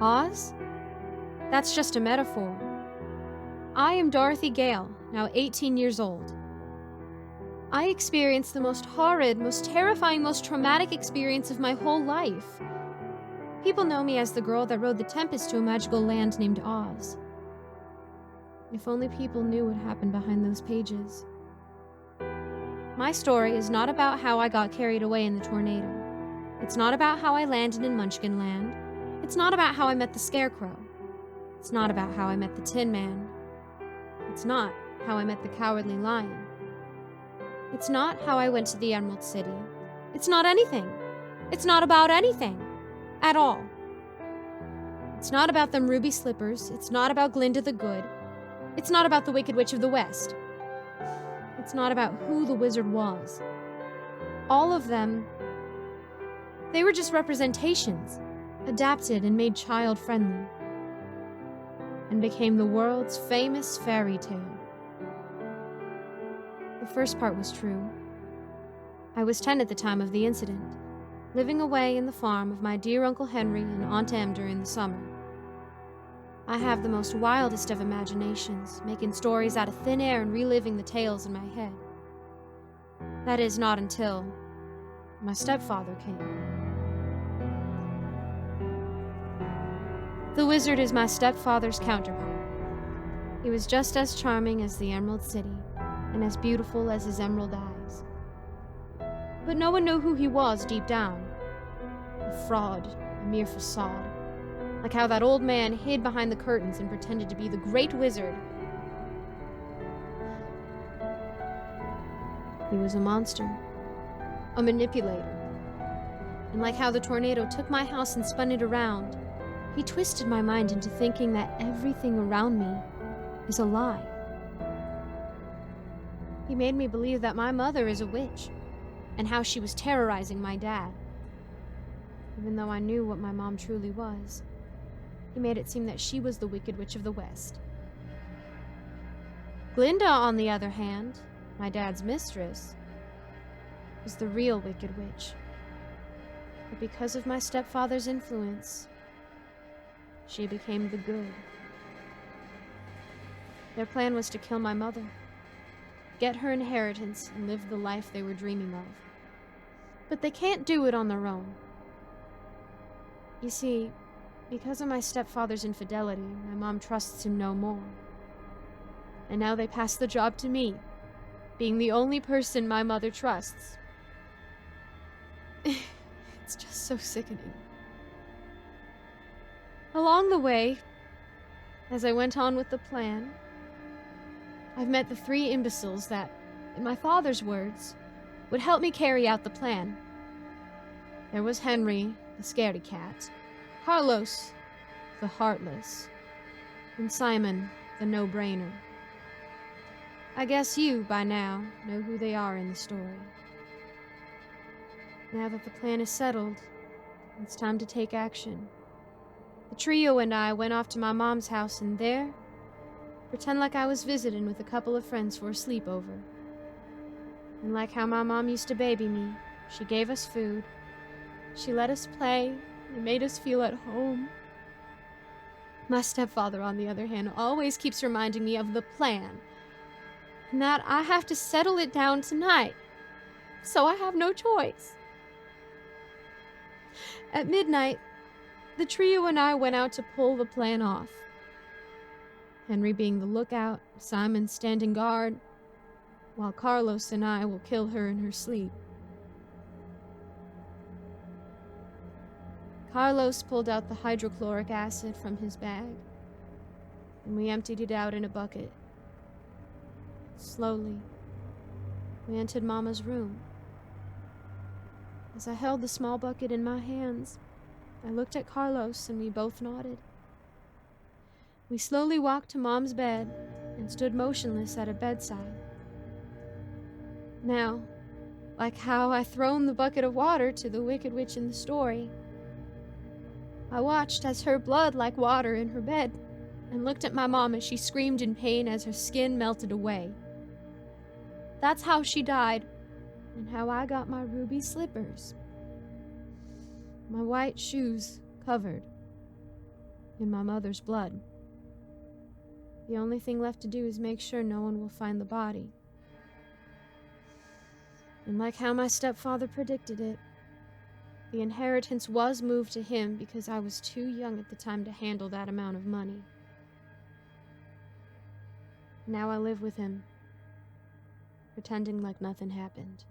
Oz? That's just a metaphor. I am Dorothy Gale, now 18 years old. I experienced the most horrid, most terrifying, most traumatic experience of my whole life. People know me as the girl that rode the Tempest to a magical land named Oz. If only people knew what happened behind those pages. My story is not about how I got carried away in the tornado. It's not about how I landed in Munchkinland. It's not about how I met the Scarecrow. It's not about how I met the Tin Man. It's not how I met the Cowardly Lion. It's not how I went to the Emerald City. It's not anything. It's not about anything. At all. It's not about them ruby slippers. It's not about Glinda the Good. It's not about the Wicked Witch of the West. It's not about who the wizard was. All of them, they were just representations, adapted and made child-friendly, and became the world's famous fairy tale. The first part was true. I was 10 at the time of the incident, living away in the farm of my dear Uncle Henry and Aunt Em during the summer. I have the most wildest of imaginations, making stories out of thin air and reliving the tales in my head. That is, not until my stepfather came. The wizard is my stepfather's counterpart. He was just as charming as the Emerald City, and as beautiful as his emerald eyes. But no one knew who he was deep down. A fraud, a mere facade. Like how that old man hid behind the curtains and pretended to be the great wizard. He was a monster. A manipulator. And like how the tornado took my house and spun it around, he twisted my mind into thinking that everything around me is a lie. He made me believe that my mother is a witch, and how she was terrorizing my dad. Even though I knew what my mom truly was, he made it seem that she was the Wicked Witch of the West. Glinda, on the other hand, my dad's mistress, was the real Wicked Witch. But because of my stepfather's influence, she became the good. Their plan was to kill my mother, get her inheritance, and live the life they were dreaming of. But they can't do it on their own. You see, because of my stepfather's infidelity, my mom trusts him no more. And now they pass the job to me, being the only person my mother trusts. It's just so sickening. Along the way, as I went on with the plan, I've met the 3 imbeciles that, in my father's words, would help me carry out the plan. There was Henry, the scaredy cat, Carlos, the heartless, and Simon, the no-brainer. I guess you, by now, know who they are in the story. Now that the plan is settled, it's time to take action. The trio and I went off to my mom's house, and there, pretend like I was visiting with a couple of friends for a sleepover. And like how my mom used to baby me, she gave us food, she let us play, and made us feel at home. My stepfather, on the other hand, always keeps reminding me of the plan, and that I have to settle it down tonight, so I have no choice. At midnight, the trio and I went out to pull the plan off. Henry being the lookout, Simon standing guard, while Carlos and I will kill her in her sleep. Carlos pulled out the hydrochloric acid from his bag, and we emptied it out in a bucket. Slowly, we entered Mama's room. As I held the small bucket in my hands, I looked at Carlos and we both nodded. We slowly walked to Mom's bed and stood motionless at her bedside. Now, like how I thrown the bucket of water to the Wicked Witch in the story, I watched as her blood like water in her bed, and looked at my mom as she screamed in pain as her skin melted away. That's how she died, and how I got my ruby slippers. My white shoes covered. in my mother's blood. The only thing left to do is make sure no one will find the body. And like how my stepfather predicted it, the inheritance was moved to him because I was too young at the time to handle that amount of money. Now I live with him, pretending like nothing happened.